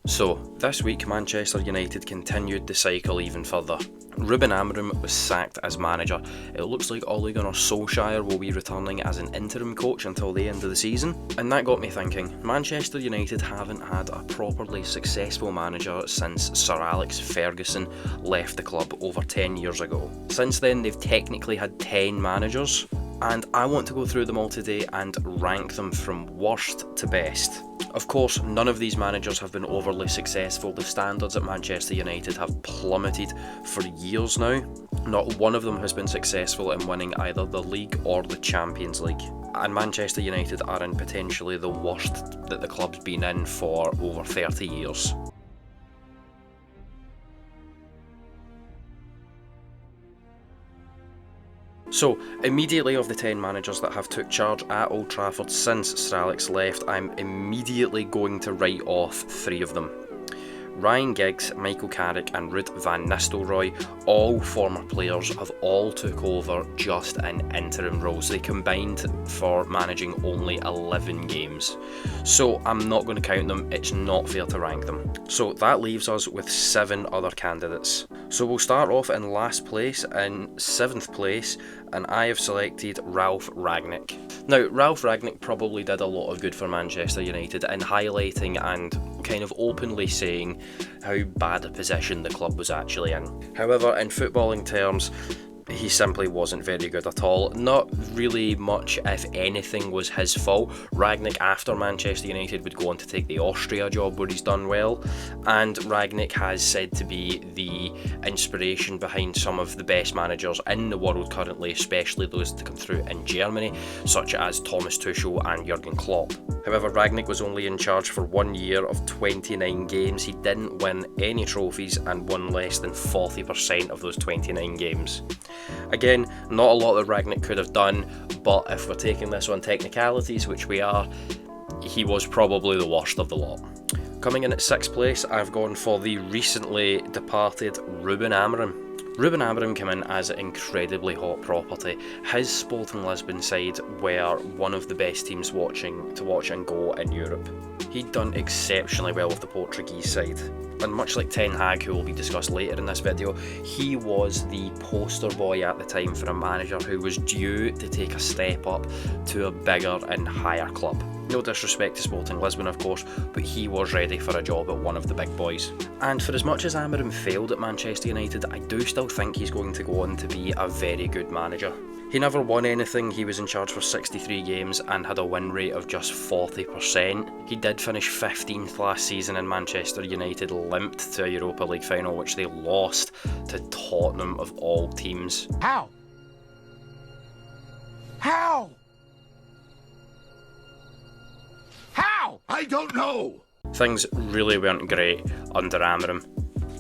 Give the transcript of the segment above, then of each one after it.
So, this week Manchester United continued the cycle even further. Ruben Amorim was sacked as manager. It looks like Ole Gunnar Solskjaer will be returning as an interim coach until the end of the season. And that got me thinking, Manchester United haven't had a properly successful manager since Sir Alex Ferguson left the club over 10 years ago. Since then they've technically had 10 managers, and I want to go through them all today and rank them from worst to best. Of course, none of these managers have been overly successful. The standards at Manchester United have plummeted for years now. Not one of them has been successful in winning either the league or the Champions League. And Manchester United are in potentially the worst that the club's been in for over 30 years. So, immediately of the 10 managers that have took charge at Old Trafford since Sir Alex left, I'm immediately going to write off 3 of them. Ryan Giggs, Michael Carrick and Ruud van Nistelrooy, all former players, have all took over just in interim roles. They combined for managing only 11 games. So I'm not going to count them, it's not fair to rank them. So that leaves us with 7 other candidates. So we'll start off in last place, in 7th place, and I have selected Ralf Rangnick. Now, Ralf Rangnick probably did a lot of good for Manchester United in highlighting and kind of openly saying how bad a position the club was actually in. However, in footballing terms, he simply wasn't very good at all. Not really much, if anything, was his fault. Rangnick, after Manchester United, would go on to take the Austria job where he's done well, and Rangnick has said to be the inspiration behind some of the best managers in the world currently, especially those to come through in Germany, such as Thomas Tuchel and Jurgen Klopp. However, Rangnick was only in charge for 1 year of 29 games. He didn't win any trophies and won less than 40% of those 29 games. Again, not a lot that Rangnick could have done, but if we're taking this on technicalities, which we are, he was probably the worst of the lot. Coming in at 6th place, I've gone for the recently departed Ruben Amorim. Ruben Amorim came in as an incredibly hot property. His Sporting Lisbon side were one of the best teams to watch and go in Europe. He'd done exceptionally well with the Portuguese side, and much like Ten Hag, who will be discussed later in this video, he was the poster boy at the time for a manager who was due to take a step up to a bigger and higher club. No disrespect to Sporting Lisbon, of course, but he was ready for a job at one of the big boys. And for as much as Amorim failed at Manchester United, I do still think he's going to go on to be a very good manager. He never won anything. He was in charge for 63 games and had a win rate of just 40%. He did finish 15th last season, and Manchester United limped to a Europa League final, which they lost to Tottenham of all teams. How? How? How? I don't know! Things really weren't great under Amorim.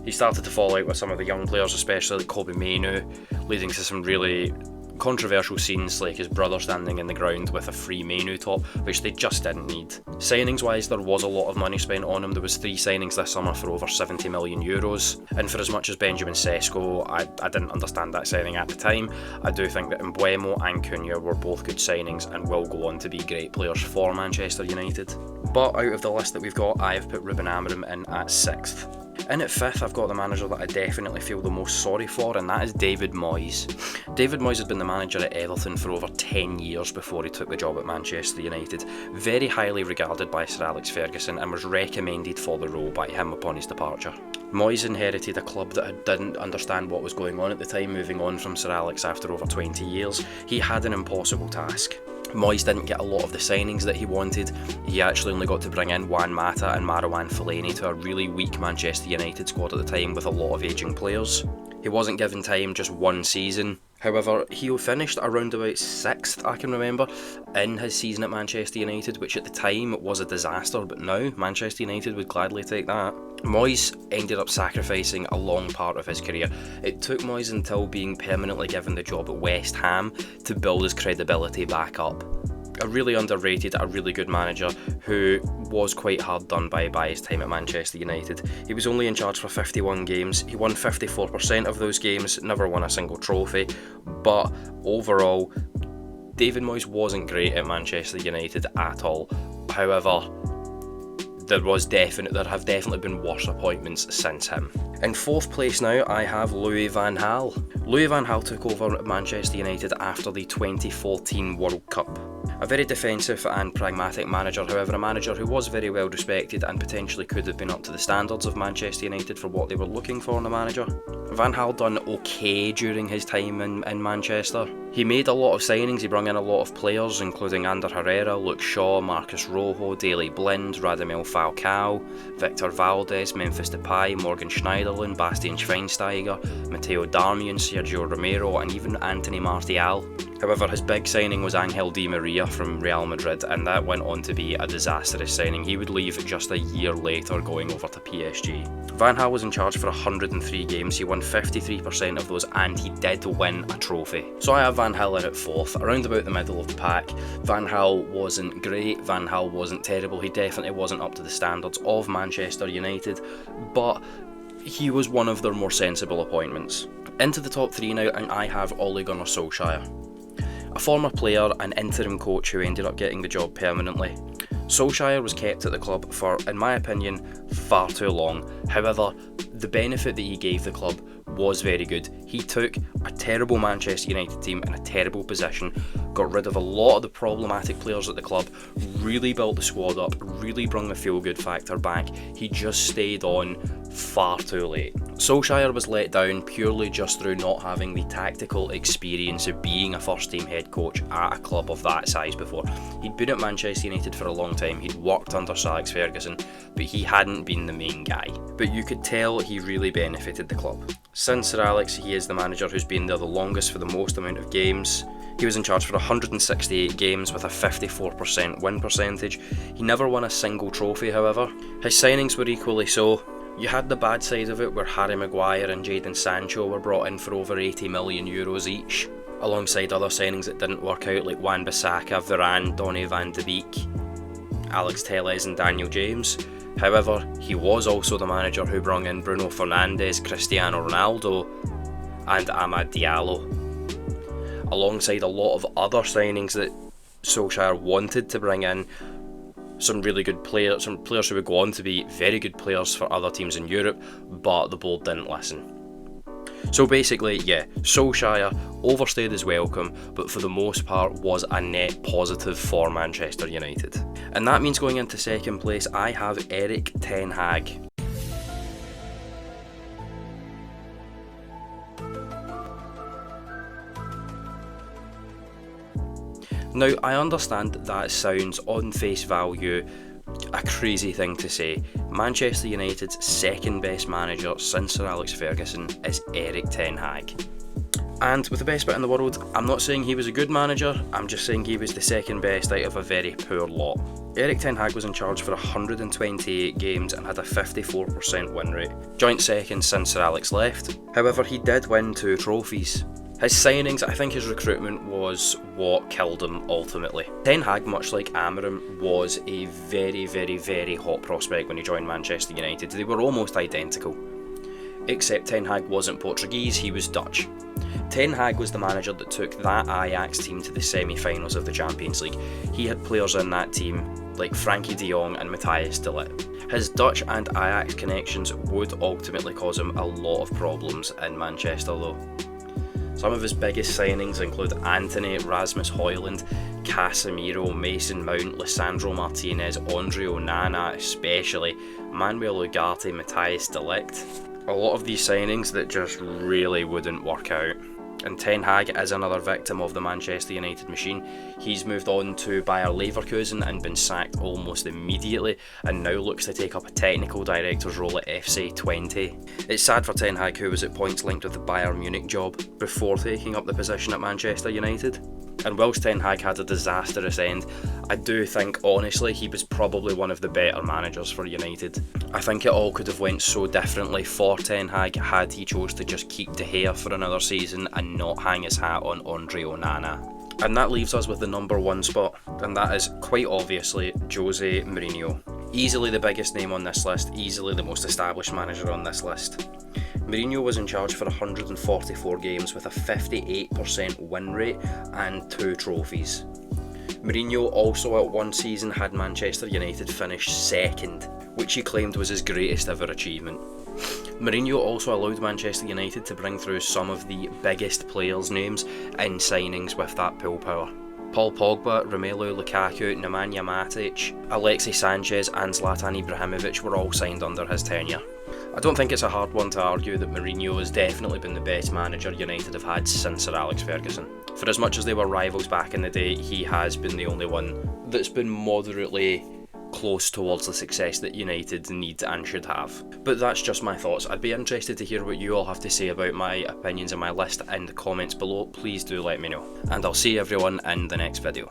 He started to fall out with some of the young players, especially like Kobbie Mainoo, leading to some really controversial scenes like his brother standing in the ground with a free Mainoo top, which they just didn't need. Signings wise, there was a lot of money spent on him. There was 3 signings this summer for over 70 million euros, and for as much as Benjamin Sesko, I didn't understand that signing at the time, I do think that Mbeumo and Cunha were both good signings and will go on to be great players for Manchester United. But out of the list that we've got, I have put Ruben Amorim in at 6th. In at 5th, I've got the manager that I definitely feel the most sorry for, and that is David Moyes. David Moyes had been the manager at Everton for over 10 years before he took the job at Manchester United. Very highly regarded by Sir Alex Ferguson and was recommended for the role by him upon his departure. Moyes inherited a club that didn't understand what was going on at the time, moving on from Sir Alex after over 20 years. He had an impossible task. Moyes didn't get a lot of the signings that he wanted. He actually only got to bring in Juan Mata and Marouane Fellaini to a really weak Manchester United squad at the time with a lot of ageing players. He wasn't given time, just 1 season. However, he finished around about 6th, I can remember, in his season at Manchester United, which at the time was a disaster, but now Manchester United would gladly take that. Moyes ended up sacrificing a long part of his career. It took Moyes until being permanently given the job at West Ham to build his credibility back up. A really underrated, a really good manager who was quite hard done by his time at Manchester United. He was only in charge for 51 games, he won 54% of those games, never won a single trophy, but overall, David Moyes wasn't great at Manchester United at all. However, there have definitely been worse appointments since him. In 4th place now, I have Louis van Gaal. Louis van Gaal took over at Manchester United after the 2014 World Cup. A very defensive and pragmatic manager, however, a manager who was very well respected and potentially could have been up to the standards of Manchester United for what they were looking for in a manager. Van Gaal done okay during his time in Manchester. He made a lot of signings, he brought in a lot of players, including Ander Herrera, Luke Shaw, Marcus Rojo, Daley Blind, Radamel Falcao, Victor Valdez, Memphis Depay, Morgan Schneiderlin, Bastian Schweinsteiger, Matteo Darmian, Sergio Romero, and even Anthony Martial. However, his big signing was Angel Di Maria from Real Madrid, and that went on to be a disastrous signing. He would leave just a year later, going over to PSG. Van Gaal was in charge for 103 games, he won 53% of those, and he did win a trophy. So I have Van Gaal in at 4th, around about the middle of the pack. Van Gaal wasn't great, Van Gaal wasn't terrible, he definitely wasn't up to the standards of Manchester United, but he was one of their more sensible appointments. Into the top 3 now, and I have Ole Gunnar Solskjaer. A former player and interim coach who ended up getting the job permanently. Solskjaer was kept at the club for, in my opinion, far too long. However, the benefit that he gave the club was very good. He took a terrible Manchester United team in a terrible position, got rid of a lot of the problematic players at the club, really built the squad up, really brought the feel-good factor back. He just stayed on far too late. Solskjaer was let down purely just through not having the tactical experience of being a first-team head coach at a club of that size before. He'd been at Manchester United for a long time, he'd worked under Sir Alex Ferguson, but he hadn't been the main guy. But you could tell he really benefited the club. Since Sir Alex, he is the manager who's been there the longest for the most amount of games. He was in charge for 168 games with a 54% win percentage. He never won a single trophy, however. His signings were equally so. You had the bad side of it where Harry Maguire and Jadon Sancho were brought in for over 80 million euros each, alongside other signings that didn't work out like Wan-Bissaka, Varane, Donny van de Beek, Alex Telles and Daniel James. However, he was also the manager who brought in Bruno Fernandes, Cristiano Ronaldo and Amad Diallo, alongside a lot of other signings that Solskjaer wanted to bring in. Some really good players, some players who would go on to be very good players for other teams in Europe, but the board didn't listen. So basically, yeah, Solskjaer overstayed his welcome, but for the most part was a net positive for Manchester United. And that means going into 2nd place, I have Erik ten Hag. Now, I understand that sounds on face value a crazy thing to say. Manchester United's second best manager since Sir Alex Ferguson is Erik ten Hag. And with the best bit in the world, I'm not saying he was a good manager, I'm just saying he was the second best out of a very poor lot. Erik ten Hag was in charge for 128 games and had a 54% win rate, joint second since Sir Alex left. However, he did win 2 trophies. His signings, I think his recruitment was what killed him ultimately. Ten Hag, much like Amorim, was a very, very, very hot prospect when he joined Manchester United. They were almost identical. Except Ten Hag wasn't Portuguese, he was Dutch. Ten Hag was the manager that took that Ajax team to the semi-finals of the Champions League. He had players in that team like Frankie de Jong and Matthias de Ligt. His Dutch and Ajax connections would ultimately cause him a lot of problems in Manchester though. Some of his biggest signings include Anthony, Rasmus Højlund, Casemiro, Mason Mount, Lisandro Martinez, Andre Onana especially, Manuel Ugarte, Matthias de Ligt. A lot of these signings that just really wouldn't work out. And Ten Hag is another victim of the Manchester United machine. He's moved on to Bayer Leverkusen and been sacked almost immediately, and now looks to take up a technical director's role at FC Twente. It's sad for Ten Hag, who was at points linked with the Bayern Munich job before taking up the position at Manchester United. And whilst Ten Hag had a disastrous end, I do think honestly he was probably one of the better managers for United. I think it all could have went so differently for Ten Hag had he chose to just keep De Gea for another season and not hang his hat on Andre Onana. And that leaves us with the number 1 spot, and that is quite obviously Jose Mourinho. Easily the biggest name on this list, easily the most established manager on this list. Mourinho was in charge for 144 games with a 58% win rate and 2 trophies. Mourinho also at one season had Manchester United finish second which he claimed was his greatest ever achievement. Mourinho also allowed Manchester United to bring through some of the biggest players' names in signings with that pull power. Paul Pogba, Romelu Lukaku, Nemanja Matic, Alexis Sanchez and Zlatan Ibrahimovic were all signed under his tenure. I don't think it's a hard one to argue that Mourinho has definitely been the best manager United have had since Sir Alex Ferguson. For as much as they were rivals back in the day, he has been the only one that's been moderately close towards the success that United need and should have. But that's just my thoughts. I'd be interested to hear what you all have to say about my opinions and my list in the comments below. Please do let me know. And I'll see everyone in the next video.